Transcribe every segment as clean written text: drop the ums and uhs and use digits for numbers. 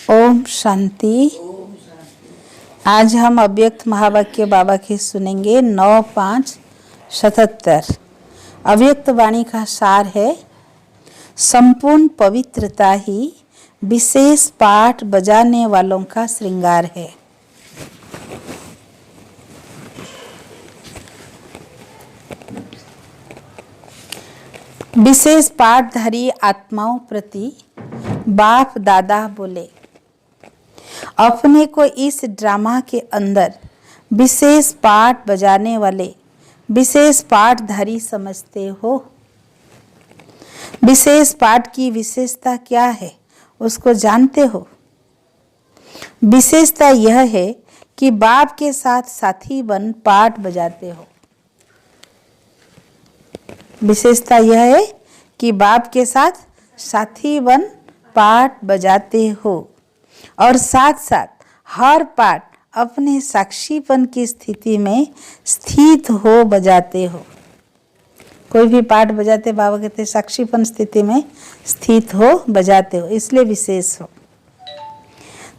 ओम शांति। आज हम अव्यक्त महावाक्य बाबा के सुनेंगे 9/5/77। अव्यक्त वाणी का सार है, संपूर्ण पवित्रता ही विशेष पाठ बजाने वालों का श्रृंगार है। विशेष पाठधारी आत्माओं प्रति बाप दादा बोले, अपने को इस ड्रामा के अंदर विशेष पाठ बजाने वाले विशेष पाठधारी समझते हो। विशेष पाठ की विशेषता क्या है उसको जानते हो। विशेषता यह है कि बाप के साथ साथी बन पाठ बजाते हो। विशेषता यह है कि बाप के साथ साथी बन पाठ बजाते हो और साथ साथ हर पाठ अपने साक्षीपन की स्थिति में स्थित हो बजाते हो। कोई भी पाठ बजाते बाबा कहते साक्षीपन स्थिति में स्थित हो बजाते हो, इसलिए विशेष हो।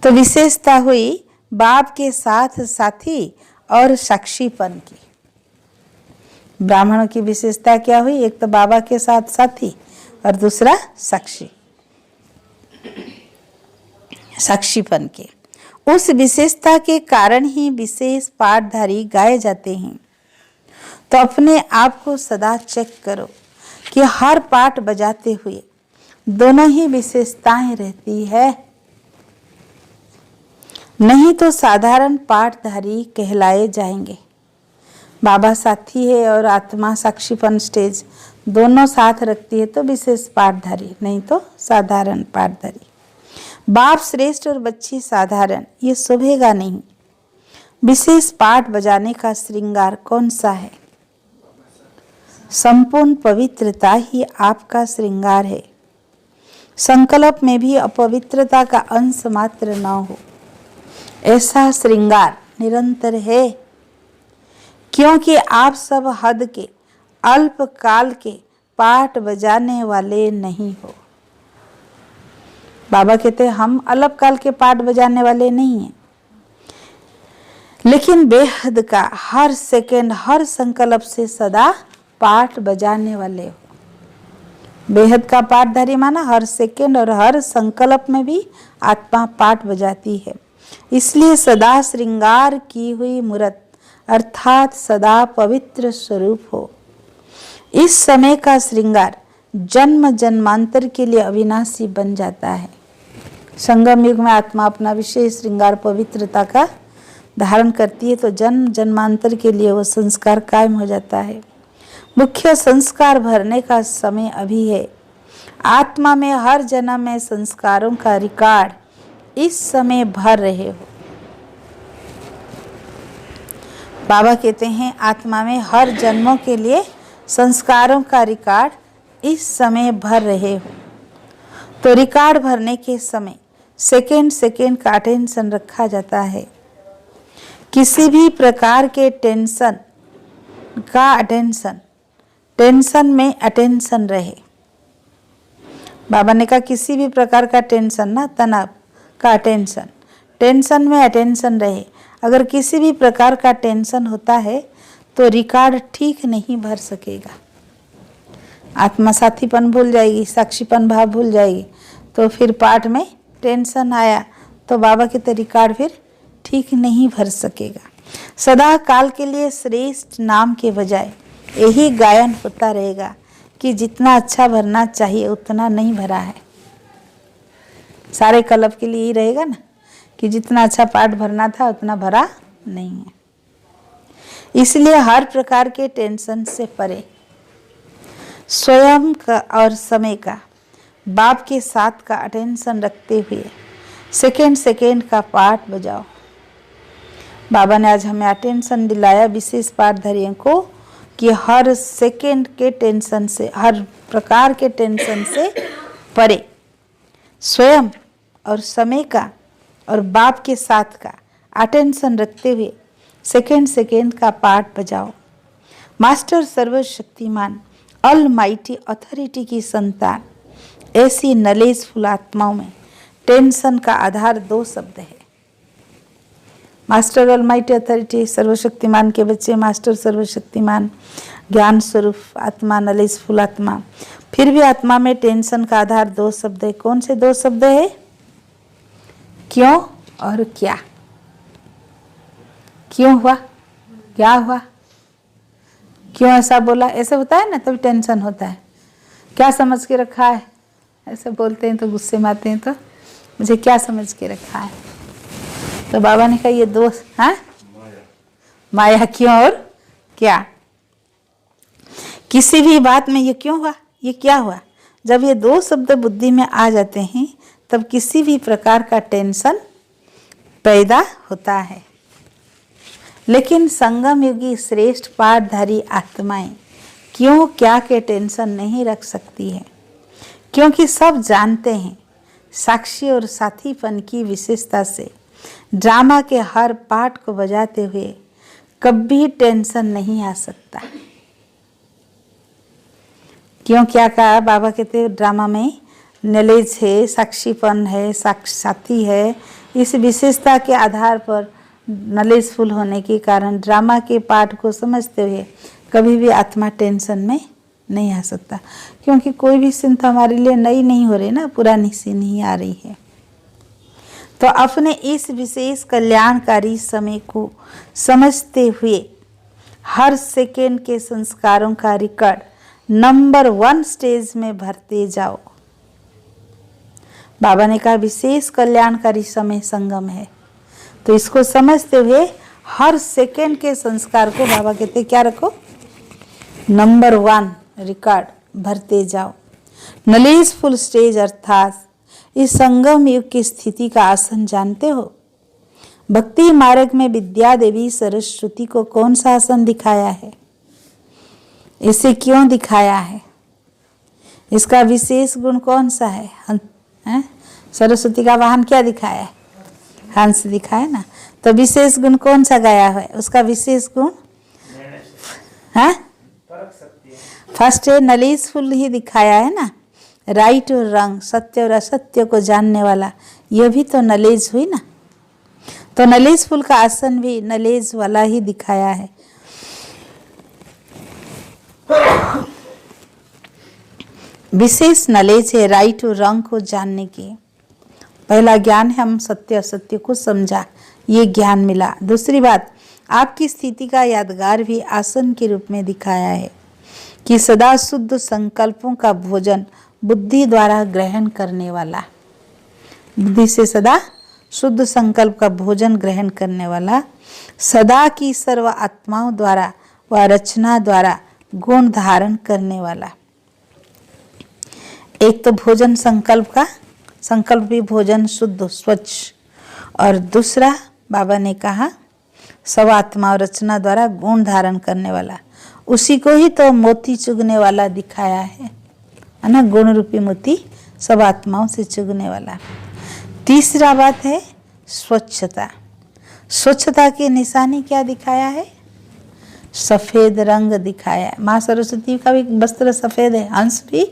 तो विशेषता हुई बाप के साथ साथी और साक्षीपन की। ब्राह्मणों की विशेषता क्या हुई? एक तो बाबा के साथ साथी और दूसरा साक्षीपन के। उस विशेषता के कारण ही विशेष पाठधारी गाए जाते हैं। तो अपने आप को सदा चेक करो कि हर पाठ बजाते हुए दोनों ही विशेषताएं रहती है, नहीं तो साधारण पाठधारी कहलाए जाएंगे। बाबा साथी है और आत्मा साक्षीपन स्टेज दोनों साथ रखती है तो विशेष पाठधारी, नहीं तो साधारण पाठधारी। बाप श्रेष्ठ और बच्ची साधारण, ये शोभेगा नहीं। विशेष पाठ बजाने का श्रृंगार कौन सा है? संपूर्ण पवित्रता ही आपका श्रृंगार है। संकल्प में भी अपवित्रता का अंश मात्र न हो, ऐसा श्रृंगार निरंतर है। क्योंकि आप सब हद के अल्प काल के पाठ बजाने वाले नहीं हो। बाबा कहते हैं हम अल्प काल के पाठ बजाने वाले नहीं हैं, लेकिन बेहद का हर सेकंड हर संकल्प से सदा पाठ बजाने वाले हो। बेहद का पाठधारी माना हर सेकंड और हर संकल्प में भी आत्मा पाठ बजाती है। इसलिए सदा श्रृंगार की हुई मूर्त अर्थात सदा पवित्र स्वरूप हो। इस समय का श्रृंगार जन्म जन्मांतर के लिए अविनाशी बन जाता है। संगम युग में आत्मा अपना विशेष श्रृंगार पवित्रता का धारण करती है तो जन्म जन्मांतर के लिए वो संस्कार कायम हो जाता है। मुख्य संस्कार भरने का समय अभी है। आत्मा में हर जन्म में संस्कारों का रिकॉर्ड इस समय भर रहे हो। बाबा कहते हैं आत्मा में हर जन्मों के लिए संस्कारों का रिकॉर्ड इस समय भर रहे हो। तो रिकॉर्ड भरने के समय सेकेंड सेकेंड का अटेंशन रखा जाता है। किसी भी प्रकार के टेंशन में अटेंशन रहे। बाबा ने कहा किसी भी प्रकार का टेंशन ना तनाव का टेंशन में अटेंशन रहे। अगर किसी भी प्रकार का टेंशन होता है तो रिकॉर्ड ठीक नहीं भर सकेगा। आत्मा साथीपन भूल जाएगी, साक्षीपन भाव भूल जाएगी। तो फिर पाठ में टेंशन आया तो बाबा के तो रिकॉर्ड फिर ठीक नहीं भर सकेगा। सदा काल के लिए श्रेष्ठ नाम के बजाय यही गायन होता रहेगा कि जितना अच्छा भरना चाहिए उतना नहीं भरा है। सारे कल्प के लिए ही रहेगा ना कि जितना अच्छा पाठ भरना था उतना भरा नहीं है। इसलिए हर प्रकार के टेंशन से परे स्वयं का और समय का बाप के साथ का अटेंशन रखते हुए सेकेंड सेकेंड का पाठ बजाओ। बाबा ने आज हमें अटेंशन दिलाया विशेष पाठधारियों को कि हर सेकेंड के टेंशन से, हर प्रकार के टेंशन से परे स्वयं और समय का और बाप के साथ का अटेंशन रखते हुए सेकेंड सेकेंड का पाठ बजाओ। मास्टर सर्वशक्तिमान ऑलमाइटी अथॉरिटी की संतान ऐसी नॉलेजफुल आत्माओं में टेंशन का आधार दो शब्द है। मास्टर ऑलमाइटी अथॉरिटी, सर्वशक्तिमान के बच्चे, मास्टर सर्वशक्तिमान, ज्ञान स्वरूप आत्मा, नॉलेजफुल आत्मा। फिर भी आत्मा में टेंशन का आधार दो शब्द है। कौन से दो शब्द है? क्यों और क्या। क्यों हुआ, क्या हुआ, क्यों ऐसा बोला, ऐसे होता है ना, तभी टेंशन होता है। क्या समझ के रखा है, ऐसे बोलते हैं तो गुस्से में आते हैं, तो मुझे क्या समझ के रखा है। तो बाबा ने कहा ये दो, हाँ, माया, क्यों और क्या। किसी भी बात में ये क्यों हुआ, ये क्या हुआ, जब ये दो शब्द बुद्धि में आ जाते हैं तब किसी भी प्रकार का टेंशन पैदा होता है। लेकिन संगम युगी श्रेष्ठ पाठधारी आत्माएं क्यों क्या के टेंशन नहीं रख सकती है, क्योंकि सब जानते हैं साक्षी और साथीपन की विशेषता से ड्रामा के हर पार्ट को बजाते हुए कभी टेंशन नहीं आ सकता। क्यों क्या कहा, बाबा कहते हैं ड्रामा में नॉलेज है, साक्षीपन है, साथी है। इस विशेषता के आधार पर नॉलेजफुल होने के कारण ड्रामा के पार्ट को समझते हुए कभी भी आत्मा टेंशन में नहीं आ सकता, क्योंकि कोई भी चिंता हमारे लिए नई नहीं हो रही ना, पुरानी सी नहीं आ रही है। तो अपने इस विशेष कल्याणकारी समय को समझते हुए हर सेकेंड के संस्कारों का रिकॉर्ड नंबर 1 स्टेज में भरते जाओ। बाबा ने कहा विशेष कल्याणकारी समय संगम है, तो इसको समझते हुए हर सेकेंड के संस्कार को बाबा कहते क्या रखो, नंबर 1 रिकॉर्ड भरते जाओ। नॉलेजफुल स्टेज अर्थात इस संगम युग की स्थिति का आसन जानते हो। भक्ति मार्ग में विद्या देवी सरस्वती को कौन सा आसन दिखाया है, इसे क्यों दिखाया है, इसका विशेष गुण कौन सा है? सरस्वती का वाहन क्या दिखाया है? हंस दिखाया ना। तो विशेष गुण कौन सा गाया है, उसका विशेष गुण है फर्स्ट है नॉलेजफुल ही दिखाया है ना। राइट और रंग, सत्य और असत्य को जानने वाला, यह भी तो नॉलेज हुई ना। तो नॉलेजफुल का आसन भी नॉलेज वाला ही दिखाया है। विशेष नॉलेज है राइट और रंग को जानने की। पहला ज्ञान है हम सत्य असत्य को समझा, ये ज्ञान मिला। दूसरी बात, आपकी स्थिति का यादगार भी आसन के रूप में दिखाया है कि सदा शुद्ध संकल्पों का भोजन बुद्धि द्वारा ग्रहण करने वाला, बुद्धि से सदा शुद्ध संकल्प का भोजन ग्रहण करने वाला, सदा की सर्व आत्माओं द्वारा व रचना द्वारा गुण धारण करने वाला। एक तो भोजन संकल्प का, संकल्प भी भोजन शुद्ध स्वच्छ, और दूसरा बाबा ने कहा सब आत्मा और रचना द्वारा गुण धारण करने वाला, उसी को ही तो मोती चुगने वाला दिखाया है ना, गुण रूपी मोती सब आत्माओं से चुगने वाला। तीसरा बात है स्वच्छता। स्वच्छता की निशानी क्या दिखाया है? सफेद रंग दिखाया है। माँ सरस्वती का भी वस्त्र सफेद है, हंस भी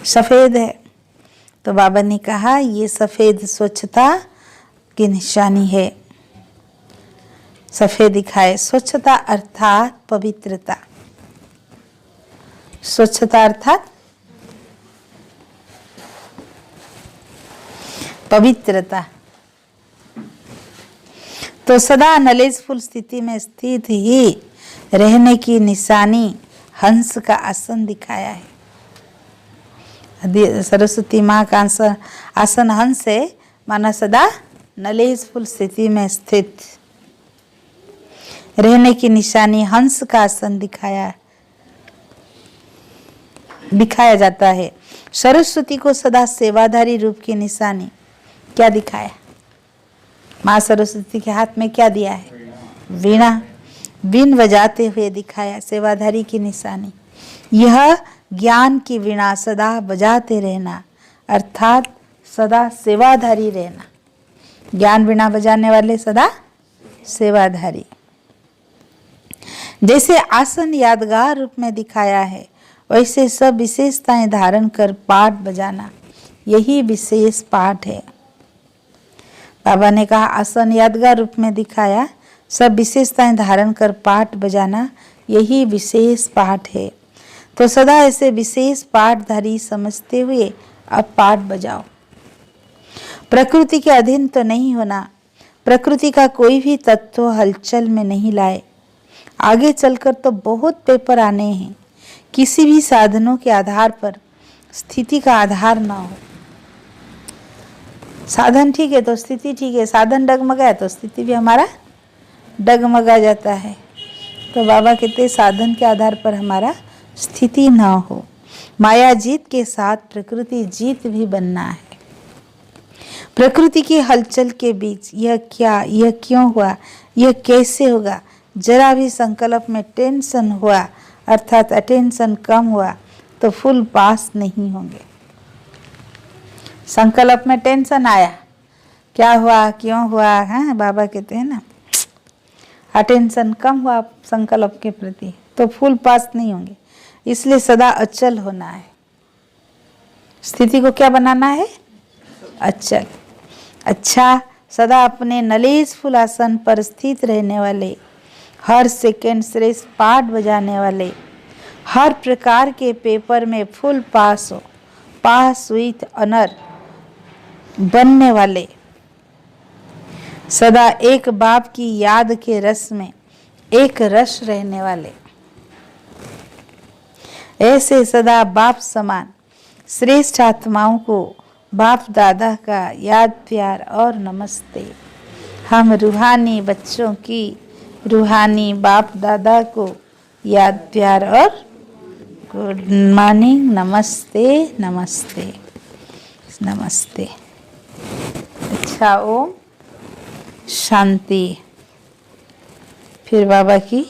सफेद है। तो बाबा ने कहा ये सफेद स्वच्छता की निशानी है, सफेद दिखाए। स्वच्छता अर्थात पवित्रता, स्वच्छता अर्थात पवित्रता। तो सदा नॉलेजफुल स्थिति में स्थित ही रहने की निशानी हंस का आसन दिखाया है। सरस्वती माँ का आसन हंस है, माना सदा नॉलेजफुल स्थिति में स्थित रहने की निशानी हंस का आसन दिखाया जाता है। सरस्वती को सदा सेवाधारी रूप की निशानी क्या दिखाया? माँ सरस्वती के हाथ में क्या दिया है? वीणा, बीन बजाते हुए दिखाया, सेवाधारी की निशानी। यह ज्ञान की वीणा सदा बजाते रहना, अर्थात सदा सेवाधारी रहना। ज्ञान वीणा बजाने वाले सदा सेवाधारी। जैसे आसन यादगार रूप में दिखाया है, वैसे सब विशेषताएं धारण कर पाठ बजाना, यही विशेष पाठ है। बाबा ने कहा आसन यादगार रूप में दिखाया, सब विशेषताएं धारण कर पाठ बजाना यही विशेष पाठ है। तो सदा ऐसे विशेष पाठधारी समझते हुए अब पाठ बजाओ। प्रकृति के अधीन तो नहीं होना, प्रकृति का कोई भी तत्व हलचल में नहीं लाए। आगे चलकर तो बहुत पेपर आने हैं। किसी भी साधनों के आधार पर स्थिति का आधार ना हो। साधन ठीक है तो स्थिति ठीक है, साधन डगमगाए तो स्थिति भी हमारा डगमगा जाता है। तो बाबा कहते साधन के आधार पर हमारा स्थिति ना हो। माया जीत के साथ प्रकृति जीत भी बनना है। प्रकृति की हलचल के बीच यह क्या, यह क्यों हुआ, यह कैसे होगा, जरा भी संकल्प में टेंशन हुआ अर्थात अटेंशन कम हुआ तो फुल पास नहीं होंगे। संकल्प में टेंशन आया, क्या हुआ, क्यों हुआ, हाँ बाबा कहते हैं ना, अटेंशन कम हुआ संकल्प के प्रति तो फुल पास नहीं होंगे। इसलिए सदा अचल होना है। स्थिति को क्या बनाना है, अचल। अच्छा, सदा अपने नलेजफुल आसन पर स्थित रहने वाले, हर सेकेंड श्रेष्ठ पाठ बजाने वाले, हर प्रकार के पेपर में फुल पास हो, पास विथ ऑनर बनने वाले, सदा एक बाप की याद के रस में एक रस रहने वाले, ऐसे सदा बाप समान श्रेष्ठ आत्माओं को बाप दादा का याद प्यार और नमस्ते। हम रूहानी बच्चों की रूहानी बाप दादा को याद प्यार और गुड मॉर्निंग, नमस्ते नमस्ते नमस्ते। अच्छा, ओम शांति। फिर बाबा की